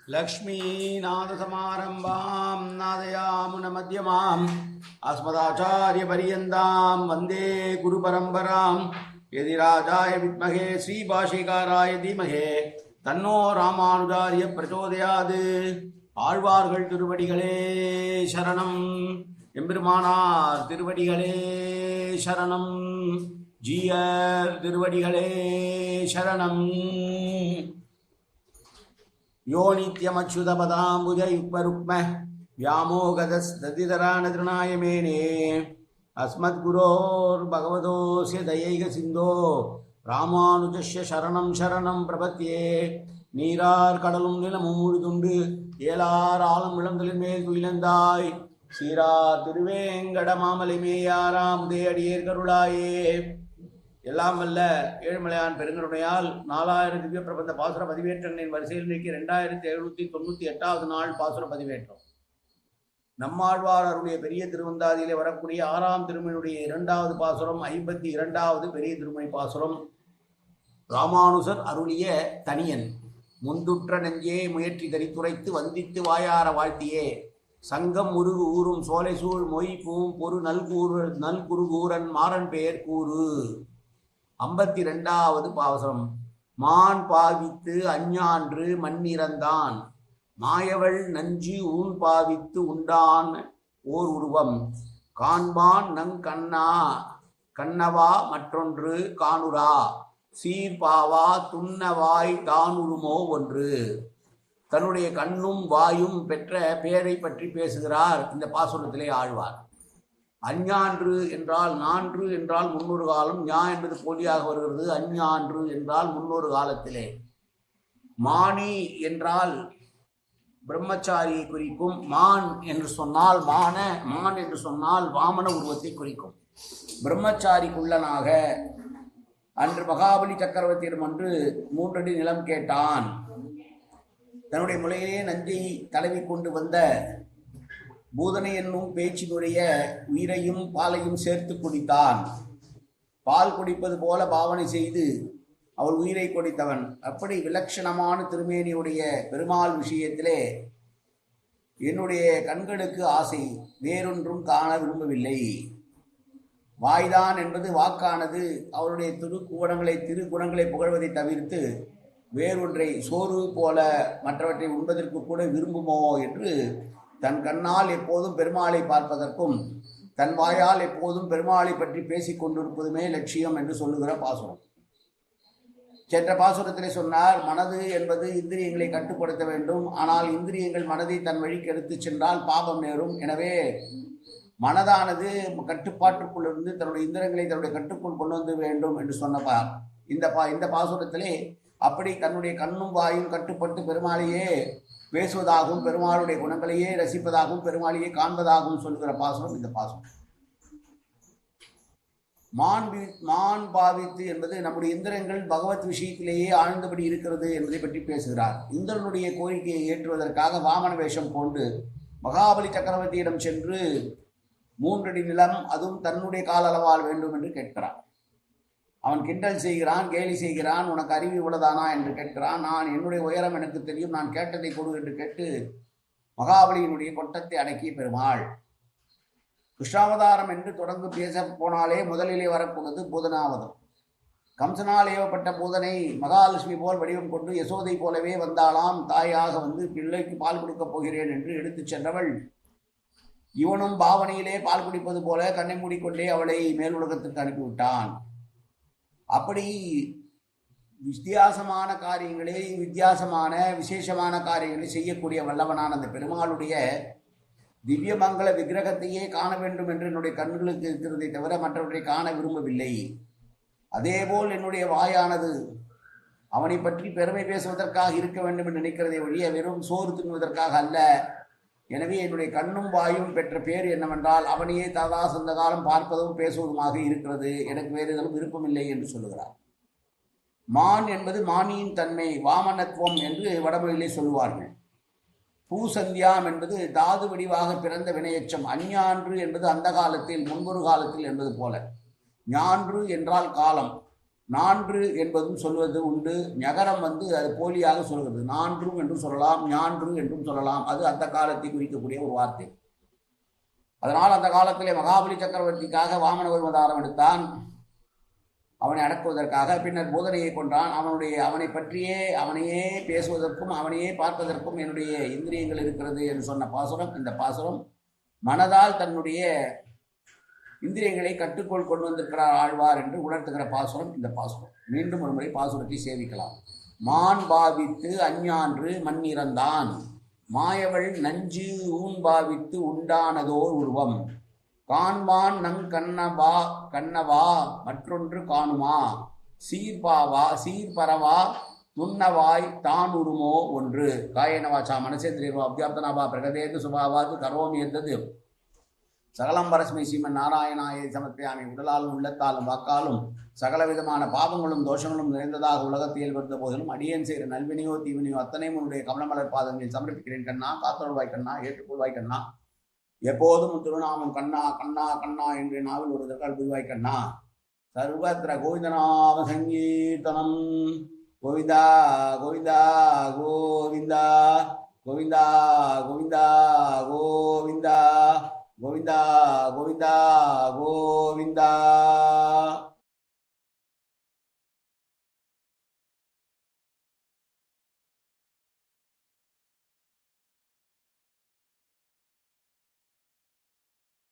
लक्ष्मीनाथसमारम्भां नादयामुनमध्यमाम् अस्मदाचार्यपर्यन्तां वन्दे गुरुपरम्परां यदिराजाय विद्महे श्रीभाष्यकाराय धीमहि तन्नो रामानुजार्य प्रचोदयात्. ஆழ்வார்கள் திருவடிகளே சரணம். எம்பெருமானார் திருவடிகளே சரணம். ஜீயர் திருவடிகளே சரணம். யோ நித்யமச்சுதபதாம்புஜ யுக்மருக்ம व्यामोगदस्तदितरानतृणाय मेने अस्मद्गुरोर्भगवतोऽस्य दयैक सिन्धो रामानुजस्य शरणं शरणं प्रपद्ये. நீரார் கடலும் நிலமும் முழுதுண்டு ஏலார் ஆளும் இளந்தலின் மேல் துயிலந்தாய் சீரார் திருவேங்கட மாமலை மேயாராம் அடியேர் கருளாயே. எல்லாம் வல்ல ஏழுமலையான் பெருங்கருணையால் 4000 திவ்ய பிரபந்த பாசுர பதிவேற்றங்களின் வரிசையில் நீக்கி 2798வது நாள் பாசுர பதிவேற்றம். நம்மாழ்வார் அருடைய பெரிய திருவந்தாதியிலே வரக்கூடிய 6ஆம் திருமணியுடைய 2வது பாசுரம் 52வது பெரிய திருமணி பாசுரம். ராமானுசர் அருளிய தனியன். முந்துற்ற நெஞ்சே முயற்றி தரித்துரைத்து வந்தித்து வாயார வாழ்த்தியே சங்கம் முருகு ஊரும் சோலை சூழ் மொய் பூம் பொரு நல்குருகூரன் மாறன் பெயர் கூறு. 52வது பாசுரம். மான் பாவித்து அஞ்ஞான்று மண்ணிறந்தான் மாயவள் நஞ்சு ஊன் பாவித்து உண்டான் ஓர் உருவம் காண்பான் நங் கண்ணவா மற்றொன்று காணுரா சீர்பாவா துண்ணவாய் தானுருமோ ஒன்று. தன்னுடைய கண்ணும் வாயும் பெற்ற பெயரை பற்றி பேசுகிறார் இந்த பாசுரத்திலே ஆழ்வார். அஞ்ஞான்று என்றால் நான்று என்றால் முன்னொரு காலம், ஞா என்பது போலியாக வருகிறது. அஞ்ஞான்று என்றால் முன்னொரு காலத்திலே. மானி என்றால் பிரம்மச்சாரியை குறிக்கும். மான் என்று சொன்னால் மான் என்று சொன்னால் வாமன உருவத்தை குறிக்கும். பிரம்மச்சாரி குள்ளனாக அன்று மகாபலி சக்கரவர்த்தியிடம் அன்று 3 அடி நிலம் கேட்டான். தன்னுடைய முளையிலே நஞ்சை தடவி கொண்டு வந்த பூதனை என்னும் பேச்சினுடைய உயிரையும் பாலையும் சேர்த்து குடித்தான். பால் குடிப்பது போல பாவனை செய்து அவள் உயிரை குடித்தவன். அப்படி விலட்சணமான திருமேனியுடைய பெருமாள் விஷயத்திலே என்னுடைய கண்களுக்கு ஆசை, வேறொன்றும் காண விரும்பவில்லை. வாய்தான் என்பது வாக்கானது அவருடைய திருக்குணங்களை புகழ்வதை தவிர்த்து வேறொன்றை சோறு போல மற்றவற்றை உண்பதற்கு கூட விரும்புமோ என்று தன் கண்ணால் எப்போதும் பெருமாளை பார்ப்பதற்கும் தன் வாயால் எப்போதும் பெருமாளை பற்றி பேசிக் கொண்டிருப்பதுமே லட்சியம் என்று சொல்லுகிற பாசுரம். சென்ற பாசுரத்திலே சொன்னார், மனது என்பது இந்திரியங்களை கட்டுப்படுத்த வேண்டும். ஆனால் இந்திரியங்கள் மனதை தன் வழிக்கு எடுத்துச் சென்றால் பாபம் நேரும். எனவே மனதானது கட்டுப்பாட்டுக்குள் இருந்து தன்னுடைய இந்திரங்களை தன்னுடைய கட்டுக்குள் கொண்டு வந்து வேண்டும் என்று சொன்னப்பார். இந்த பாசுரத்திலே அப்படி தன்னுடைய கண்ணும் வாயும் கட்டுப்பட்டு பெருமாளையே பேசுவதாகவும் பெருமாளுடைய குணங்களையே ரசிப்பதாகவும் பெருமாளையே காண்பதாகவும் சொல்கிற பாசுரம் இந்த பாசுரம். மான் பாவித்து என்பது நம்முடைய இந்திரங்கள் பகவத் விஷயத்திலேயே ஆழ்ந்தபடி இருக்கிறது என்பதை பற்றி பேசுகிறார். இந்திரனுடைய கோரிக்கையை ஏற்றுவதற்காக வாமன வேஷம் கொண்டு மகாபலி சக்கரவர்த்தியிடம் சென்று 3 அடி நிலம், அதுவும் தன்னுடைய கால அளவால் வேண்டும் என்று கேட்கிறான். அவன் கிண்டல் செய்கிறான், கேலி செய்கிறான். உனக்கு அறிவு இவ்வளவுதானா என்று கேட்கிறான். நான் என்னுடைய உயரம் எனக்கு தெரியும், நான் கேட்டதை கொடு என்று கேட்டு மகாபலியினுடைய கொட்டத்தை அடக்கிய பெருமாள். கிருஷ்ணாவதாரம் என்று தொடர்ந்து பேச போனாலே முதலிலே வரக்கூடாது பூதனாவதம். கம்சனால் ஏவப்பட்ட பூதனை மகாலட்சுமி போல் வடிவம் கொண்டு யசோதை போலவே வந்தாலாம். தாயாக வந்து பிள்ளைக்கு பால் கொடுக்கப் போகிறேன் என்று எடுத்துச் சென்றவள் இவனும் பாவனையிலே பால் குடிப்பது போல கண்ணை மூடிக்கொண்டே அவளை மேலுலகத்துக்கு அனுப்பிவிட்டான். அப்படி வித்தியாசமான காரியங்களை விசேஷமான காரியங்களை செய்யக்கூடிய வல்லவனான அந்த பெருமாளுடைய திவ்யமங்கல விக்கிரகத்தையே காண வேண்டும் என்று என்னுடைய கண்களுக்கு இருக்கிறதை தவிர மற்றவற்றை காண விரும்பவில்லை. அதேபோல் என்னுடைய வாயானது அவனை பற்றி பெருமை பேசுவதற்காக இருக்க வேண்டும் என்று நினைக்கிறதை ஒழிய வெறும் சோறு தின்னுவதற்காக அல்ல. எனவே என்னுடைய கண்ணும் வாயும் பெற்ற பேர் என்னவென்றால் அவனையே ததா சொந்த காலம் பார்ப்பதும் பேசுவதுமாக இருக்கிறது. எனக்கு வேறு எதுவும் விருப்பமில்லை என்று சொல்லுகிறார். மான் என்பது மானியின் தன்மை, வாமனத்துவம் என்று வடமொழியிலே சொல்லுவார்கள். பூசந்தியாம் என்பது தாது வடிவாக பிறந்த வினையச்சம். அஞ்ஞான்று என்பது அந்த காலத்தில் முன்பொரு காலத்தில் என்பது போல. ஞான்று என்றால் காலம், நான்று என்பதும் சொல்வது உண்டு. ஞகரம் வந்து அது போலியாக சொல்கிறது. நான்றும் என்றும் சொல்லலாம், ஞான்று என்றும் சொல்லலாம். அது அந்த காலத்தை குறிக்கக்கூடிய ஒரு வார்த்தை. அதனால் அந்த காலத்திலே மகாபலி சக்கரவர்த்திக்காக வாமன அவதாரம் எடுத்தான், அவனை அடக்குவதற்காக. பின்னர் போதனையை கொண்டான். அவனை பற்றியே அவனையே பேசுவதற்கும் அவனையே பார்ப்பதற்கும் என்னுடைய இந்திரியங்கள் இருக்கிறது என்று சொன்ன பாசுரம் இந்த பாசுரம். மனதால் தன்னுடைய இந்திரியங்களை கட்டுக்கோள் கொண்டு வந்திருக்கிறார் ஆழ்வார் என்று உணர்த்துகிற பாசுரம் இந்த பாசுரம். மீண்டும் ஒரு முறை பாசுரத்தை சேவிக்கலாம். மான் பாவித்து அஞ்ஞான்று மண் இறந்தான், மாயவள் நஞ்சு ஊன் பாவித்து உண்டானதோர் உருவம், காண்பான் நங் கண்ணவா மற்றொன்று காணுமா, சீர்பரவா துண்ணவாய் தான் உருமோ ஒன்று. காயனவாச்சா மனசேந்திரியர்வா அபியாப்தனாபா பிரகதேது சுபாவாது கரோமி எந்தது சகலம் பரஸ்மை சீமன் நாராயணாயை சமர்ப்பியாமை. உடலாலும் உள்ளத்தாலும் வாக்காலும் சகலவிதமான பாவங்களும் தோஷங்களும் நிறைந்ததாக உலகத்தில் வந்த போதிலும் அடியேன் செய்கிற நல்வினையோ தீவினையோ அத்தனையும் உன்னுடைய கமலமலர் பாதங்களில் சமர்ப்பிக்கிறேன் கண்ணா. காத்தொழுவாய் கண்ணா, ஏற்றுக்கொள்வாய் கண்ணா. எப்போதும் திருநாமம் கண்ணா கண்ணா கண்ணா என்று நாவில் ஒரு தற்கால் புரிவாய் கண்ணா. சர்வத்திர கோவிந்தநாம சங்கீர்த்தனம். கோவிந்தா கோவிந்தா கோவிந்தா கோவிந்தா கோவிந்தா கோவிந்தா கோவிந்தா கோவிந்தா கோவிந்தா.